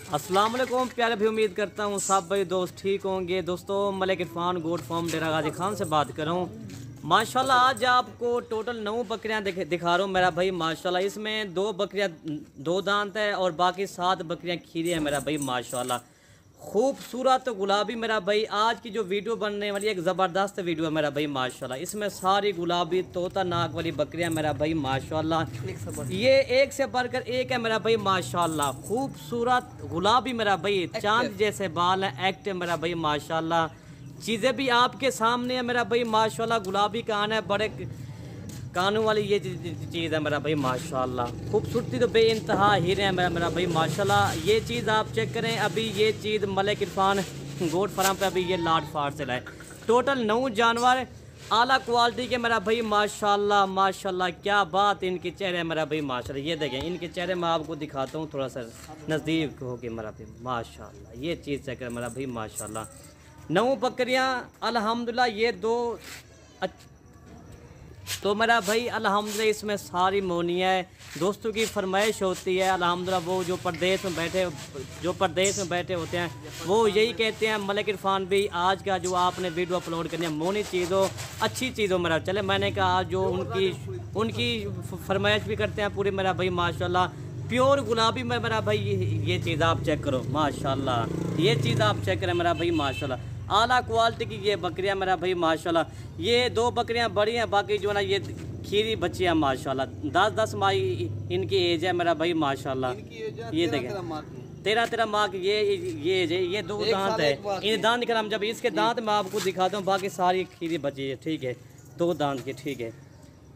अस्सलाम वालेकुम प्यारे भी, उम्मीद करता हूँ सब भाई दोस्त ठीक होंगे। दोस्तों मलिक इरफान गोट फार्म डेरा गाजी खान से बात कर रहा हूँ। माशाल्लाह आज आपको टोटल 9 बकरियाँ दिखा रहा हूँ मेरा भाई माशाल्लाह। इसमें 2 बकरियाँ 2 दांत है और बाकी 7 बकरियाँ खीरी है मेरा भाई माशाल्लाह। खूबसूरत गुलाबी मेरा भाई। आज की जो वीडियो बनने वाली एक ज़बरदस्त वीडियो है मेरा भाई माशाल्लाह। इसमें सारी गुलाबी तोता नाक वाली बकरियां मेरा भाई माशाल्लाह। ये एक से बढ़कर एक है मेरा भाई माशाल्लाह। खूबसूरत गुलाबी मेरा भाई, चांद जैसे बाल है, एक्टिव मेरा भाई माशाल्लाह। चीज़ें भी आपके सामने है मेरा भाई माशाल्लाह। गुलाबी कान है, बड़े कानों वाली ये चीज़ है मेरा भाई माशाल्लाह। खूबसूरती तो बेइंतहा हीरे हैं मेरा भाई माशाल्लाह। ये चीज़ आप चेक करें, अभी ये चीज़ मलिक इरफान गोट फार्म पे अभी ये लाट फाड़ से लाए। टोटल 9 जानवर आला क्वालिटी के मेरा भाई माशाल्लाह माशाल्लाह। क्या बात इनके चेहरे है मेरा भाई माशाल्लाह। ये देखें इनके चेहरे मैं आपको दिखाता हूँ थोड़ा सा नज़दीक होके मेरा भाई माशाल्लाह। ये चीज़ चेक करें मेरा भाई माशाल्लाह। 9 बकरियाँ अल्हम्दुलिल्लाह। ये 2 तो मेरा भाई अल्हम्दुलिल्लाह इसमें सारी मोनिया है। दोस्तों की फरमाइश होती है अल्हम्दुलिल्लाह, वो जो प्रदेश में बैठे होते हैं वो यही कहते हैं मलिक इरफान भी आज का जो आपने वीडियो अपलोड करनी है मोनी चीज़ हो, अच्छी चीज़ हो मेरा। चले मैंने कहा जो उनकी फरमाइश भी करते हैं पूरी मेरा भाई माशाल्लाह। प्योर गुलाबी में मेरा भाई ये चीज़ आप चेक करो माशाल्लाह। ये चीज़ आप चेक करें मेरा भाई माशाल्लाह। आला क्वालिटी की ये बकरियां मेरा भाई माशाल्लाह। ये 2 बकरियां बड़ी हैं, बाकी जो ना ये खीरी बच्चियां माशाल्लाह। 10-10 माह इनकी एज है मेरा भाई माशाल्लाह। ये देखें 13 माह की ये एज है। ये 2 दांत है, इन दांत निकल हम जब इसके दांत मैं आपको दिखाता हूँ। बाकी सारी खीरी बची है, ठीक है 2 दांत की, ठीक है।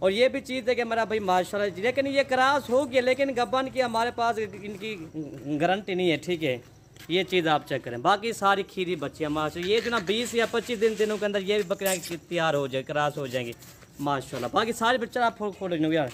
और ये भी चीज़ है कि मेरा भाई माशाल्लाह। लेकिन ये क्रॉस हो गया, लेकिन गब्बन की हमारे पास इनकी गारंटी नहीं है, ठीक है। ये चीज़ आप चेक करें, बाकी सारी खीरी बच्चियाँ माशाल्लाह। ये जो ना 20 या 25 दिनों के अंदर ये भी बकरियाँ तैयार हो जाए, क्रॉस हो जाएंगी माशाल्लाह। बाकी सारे बच्चे आप फोटो यार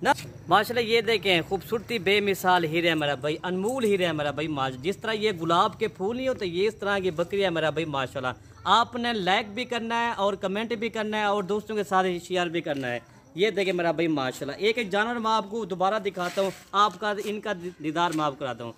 ना माशाल्लाह। ये देखें खूबसूरती बेमिसाल हीरे है मेरा भाई, अनमोल हीरे है मेरा भाई माशाल्लाह। जिस तरह ये गुलाब के फूल नहीं होते, ये इस तरह की बकरी है मेरा भाई माशाल्लाह। आपने लाइक भी करना है और कमेंट भी करना है और दोस्तों के साथ शेयर भी करना है। ये देखें मेरा भाई माशाल्लाह। एक जानवर मैं आपको दोबारा दिखाता हूँ, आपका इनका दीदार मैं आपको कराता हूँ।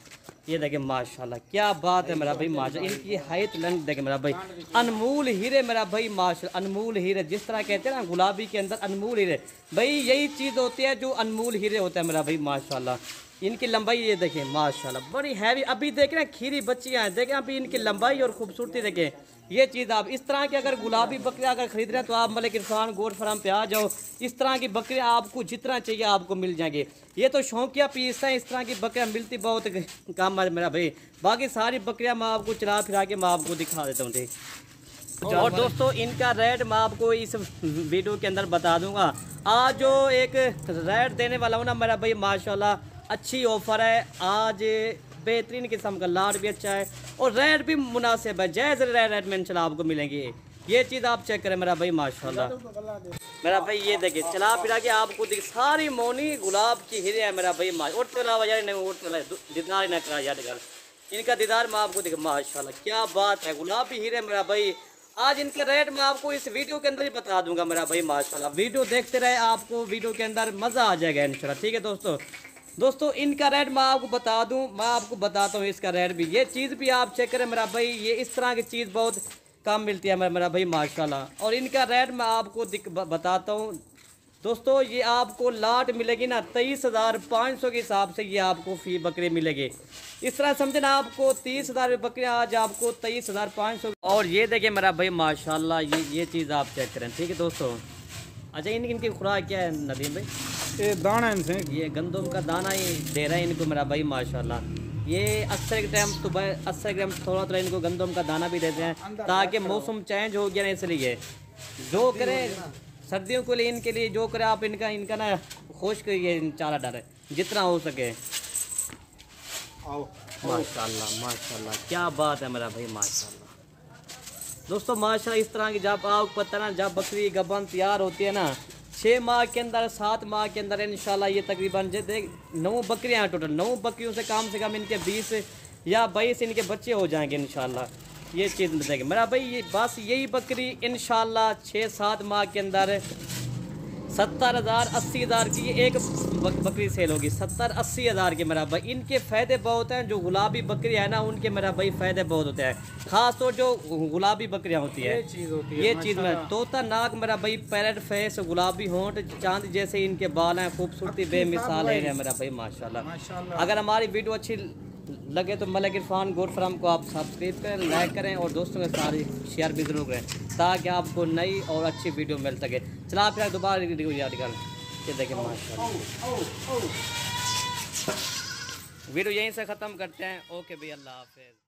ये देखें माशाल्लाह, क्या बात है मेरा भाई माशाल्लाह। इनकी हाइट लेंथ देखें मेरा भाई, अनमोल हीरे मेरा भाई माशाल्लाह। अनमोल हीरे, जिस तरह कहते हैं ना गुलाबी के अंदर अनमोल हीरे, भाई यही चीज़ होती है जो अनमोल हीरे होता है मेरा भाई माशाल्लाह। इनकी लंबाई ये देखें माशाल्लाह, बड़ी हैवी। अभी देखें ना खीरी बच्चियाँ हैं, देखें अभी इनकी लंबाई और खूबसूरती देखें। ये चीज़ आप इस तरह की अगर गुलाबी बकरियाँ अगर खरीद रहे हैं तो आप मलिक इरफान गोट फार्म पे आ जाओ। इस तरह की बकरियाँ आपको जितना चाहिए आपको मिल जाएंगे। ये तो शौकिया पीस हैं, इस तरह की बकरियाँ मिलती बहुत कम है मेरा भाई। बाकी सारी बकरियाँ मैं आपको चला फिरा के मैं आपको दिखा देता हूँ, ठीक। और दोस्तों इनका रेट मैं आपको इस वीडियो के अंदर बता दूंगा। आज जो एक रेट देने वाला हूँ ना मेरा भाई माशाल्लाह, अच्छी ऑफर है आज। बेहतरीन किस्म का लाट भी अच्छा है और रेट भी मुनासिब है, जायज़ रेट में इंशाल्लाह आपको मिलेंगे। ये चीज़ आप चेक करें मेरा भाई माशाल्लाह। मेरा भाई ये देखिए चला फिरा के आपको सारी मोनी गुलाब की हीरे है मेरा भाई माशा। उठते वाला यार नहीं उठते वाला जितना ही ना करा यार, इनका दीदार मैं आपको दिखा माशाल्लाह। क्या बात है, गुलाबी हीरे मेरा भाई। आज इनके रेट मैं आपको इस वीडियो के अंदर ही बता दूंगा मेरा भाई माशाल्लाह। वीडियो देखते रहे, आपको वीडियो के अंदर मज़ा आ जाएगा इंशाल्लाह, ठीक है दोस्तों इनका रेट मैं आपको बता दूं, मैं आपको बताता हूँ इसका रेट भी। ये चीज़ भी आप चेक करें मेरा भाई, ये इस तरह की चीज़ बहुत कम मिलती है मेरा भाई माशाल्लाह। और इनका रेट मैं आपको बताता हूँ दोस्तों। ये आपको लाट मिलेगी ना 23,500 के हिसाब से ये आपको फी बकरी मिलेगी। इस तरह समझे ना, आपको 30,000 बकरियाँ आज आपको 23,500। और ये देखिए मेरा भाई माशाल्लाह, ये चीज़ आप चेक करें, ठीक है दोस्तों। अच्छा इनकी खुराक क्या है नदीम भाई? ये दाना इनसे ये गंदम का दाना ही दे रहा है इनको मेरा भाई माशाल्लाह। ये 80 के टाइम सुबह 80 ग्राम थोड़ा इनको गंदम का दाना भी देते हैं ताकि मौसम चेंज हो गया ना, इसलिए जो करें सर्दियों के लिए इनके लिए जो करें आप इनका ना खुश करिए, चारा डालें जितना हो सके। माशाल्लाह माशाल्लाह, क्या बात है मेरा भाई माशाल्लाह। दोस्तों माशाल्लाह इस तरह की जब आपको पता ना, जब बकरी गबन तैयार होती है ना 6 माह के अंदर 7 माह के अंदर इंशाल्लाह ये तकरीबन 9 बकरियाँ हैं टोटल। 9 बकरियों से कम इनके 20 या 22 इनके बच्चे हो जाएंगे इंशाल्लाह। ये चीज़ बताएंगे मेरा भाई। ये बस यही बकरी इंशाल्लाह 6-7 माह के अंदर 70,000 80,000 की एक बकरी सेल होगी, 70-80 हज़ार की मेरा भाई। इनके फ़ायदे बहुत हैं। जो गुलाबी बकरी है ना, उनके मेरा भाई फ़ायदे बहुत होते हैं, ख़ास तौर जो गुलाबी बकरियां होती है, ये चीज़ में तोता नाक मेरा भाई, पैरेट फेस, गुलाबी होंठ, चांद जैसे इनके बाल हैं, खूबसूरती बेमिसाल है मेरा भाई माशाल्लाह। अगर हमारी वीडियो अच्छी लगे तो मलिक इरफान गोट फार्म को आप सब्सक्राइब करें, लाइक करें और दोस्तों के साथ शेयर भी ज़रूर करें ताकि आपको नई और अच्छी वीडियो मिल सके। चला फिर दोबारा ये देखें माशाल्लाह। वीडियो यहीं से ख़त्म करते हैं। ओके भाई, अल्लाह हाफ़िज़।